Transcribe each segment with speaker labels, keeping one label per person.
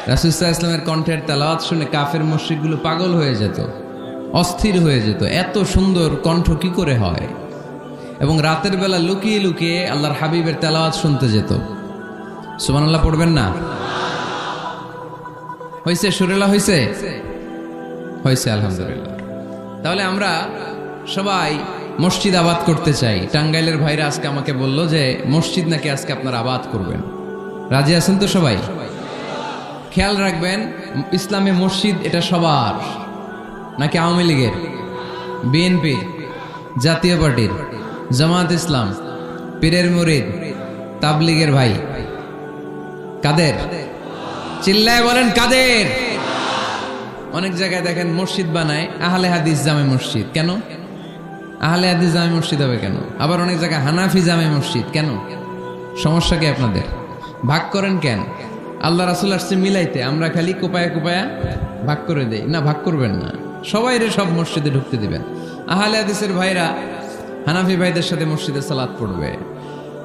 Speaker 1: রাসূল সাল্লাল্লাহু আলাইহি ওয়াসাল্লামের কণ্ঠের তেলাওয়াত শুনে কাফের মুশরিকগুলো পাগল হয়ে যেত, অস্থির হয়ে যেত, এত সুন্দর কণ্ঠ কি করে হয়। এবং রাতের বেলা লুকিয়ে লুকিয়ে আল্লাহর হাবিবের তেলাওয়াত শুনতে যেত। সুবহানাল্লাহ পড়বেন না? হয়েছে? সুরেলা হয়েছে? হয়েছে, আলহামদুলিল্লাহ। তাহলে আমরা সবাই মসজিদ আবাদ করতে চাই। টাঙ্গাইলের ভাইরা আজকে আমাকে বলল যে মসজিদ নাকি আজকে আপনারা আবাদ করবেন। রাজি আছেন তো সবাই? খেয়াল রাখবেন, ইসলামে মসজিদ এটা সবার নাকি আওয়ামী লীগের, বিএনপি, জাতীয় পার্টির, জামাত ইসলাম, পীরের মুরিদ, তাবলীগের ভাই? কাদের? চিল্লায় বলেন কাদের? অনেক জায়গায় দেখেন মসজিদ বানায় আহলে হাদিস জামে মসজিদ। কেন আহলে হাদিস জামে মসজিদ হবে কেন? আবার অনেক জায়গায় হানাফি জামে মসজিদ। কেন? সমস্যা কি আপনাদের? ভাগ করেন কেন? আল্লাহ রাসূল আসছে মিলাইতে, আমরা খালি কোপায়া কোপায়া ভাগ করে দেই। না, ভাগ করবেন না, সবাই সব মসজিদে ঢুকতে দিবেন। আহলে হাদিসের ভাইরা হানাফি ভাইদের সাথে মসজিদে সালাত পড়বে,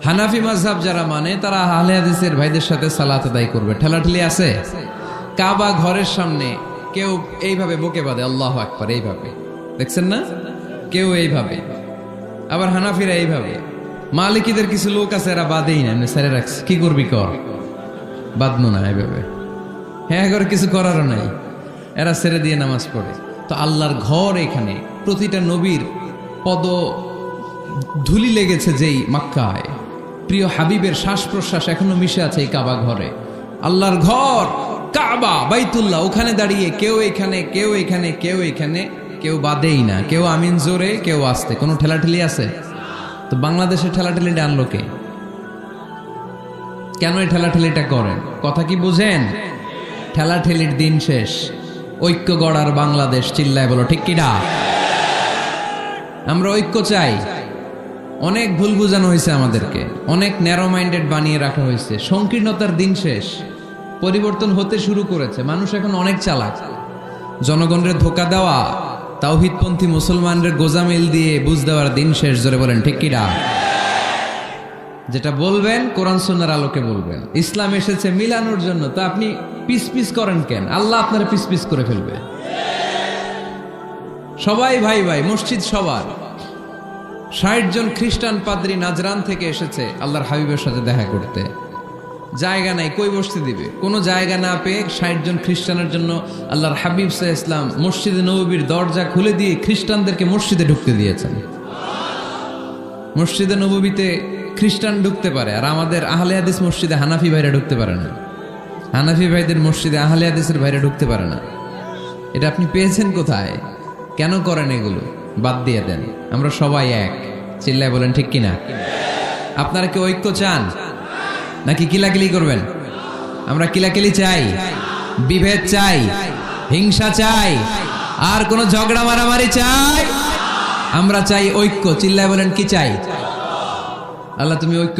Speaker 1: হানাফি মাযহাব যারা মানে তারা আহলে হাদিসের ভাইদের সাথে সালাত আদায় করবে। ঠেলাঠেলি আছে? কাবা ঘরের সামনে কেউ এইভাবে বুকে বাঁধে আল্লাহু আকবার, এইভাবে দেখছেন না? কেউ এইভাবে, আবার হানাফিরা এইভাবে। মালিকিদের কিছু লোক আছে এরা বাঁধেই না, এমনি ছেড়ে রাখছে। কি করবি কর, বাঁধবো না এইভাবে। হ্যাঁ, করে কিছু করারও নাই, এরা ছেড়ে দিয়ে নামাজ পড়ে। তো আল্লাহর ঘর এখানে, প্রতিটা নবীর পদ ধুলি লেগেছে যেই মক্কায়, প্রিয় হাবিবের শ্বাস প্রশ্বাস এখনো মিশে আছে এই কাবা ঘরে। আল্লাহর ঘর কাবা বাইতুল্লাহ, ওখানে দাঁড়িয়ে কেউ এখানে, কেউ এখানে, কেউ এখানে, কেউ বাদেই না, কেউ আমিন জোরে, কেউ আসতে। কোনো ঠেলাঠেলি আছে? তো বাংলাদেশে ঠেলাঠেলিটা আনলো কে? কেন এই ঠেলাঠেলিটা করেন? কথা কি বুঝেন? ঠেলাঠেলির দিন শেষ, ঐক্য গড়ার বাংলাদেশ। চিল্লায় বলো ঠিক কিনা? আমরা ঐক্য চাই। অনেক ভুল বুঝানো হয়েছে আমাদেরকে, অনেক ন্যারো মাইন্ডেড বানিয়ে রাখা হয়েছে। সংকীর্ণতার দিন শেষ, পরিবর্তন হতে শুরু করেছে। মানুষ এখন অনেক চালাক। জনগণের ধোকা দেওয়া, তাওহীদপন্থী মুসলমানদের গোজামিল দিয়ে বুঝ দেওয়ার দিন শেষ। জোরে বলেন ঠিক কিনা? যেটা বলবেন কোরআন সুন্নাহর আলোকে বলবেন। ইসলাম এসেছে মিলানোর জন্য, তো আপনি পিস পিস করেন কেন? আল্লাহ আপনারা পিস পিস করে ফেলবে। সবাই ভাই ভাই, মসজিদ সবার। ৬০ জন খ্রিস্টান পাদ্রী নাজরান থেকে এসেছে আল্লাহর হাবিবের সাথে দেখা করতে। জায়গা নাই, কই বসতে দিবে? কোনো জায়গা না পেয়ে ৬০ জন খ্রিস্টানের জন্য আল্লাহর হাবিব সাল্লাল্লাহু আলাইহি ওয়াসাল্লাম মসজিদে নববীর দরজা খুলে দিয়ে খ্রিস্টানদেরকে মসজিদে ঢুকতে দিয়েছেন। মসজিদে নববীতে খ্রিস্টান ঢুকতে পারে, আর আমাদের আহলে হাদিস মসজিদে হানাফি ভাইরা ঢুকতে পারে না। হানাফি ভাইদের মসজিদে আহলে হাদিসের ভাইরা ঢুকতে পারে না। এটা আপনি পেয়েছেন কোথায়? কেন করেন এগুলো? বাদ দিয়ে দেন। আমরা সবাই এক। চিল্লায় বলেন ঠিক কিনা? আপনারা কি ঐক্য চান নাকি কিলাকিলি করবেন? আমরা কিলাকিলি চাই, বিভেদ চাই, হিংসা চাই, আর কোন ঝগড়া মারামারি চাই? আমরা চাই ঐক্য। চিল্লায় বলেন কি চাই? আল্লাহ তুমি ঐক্য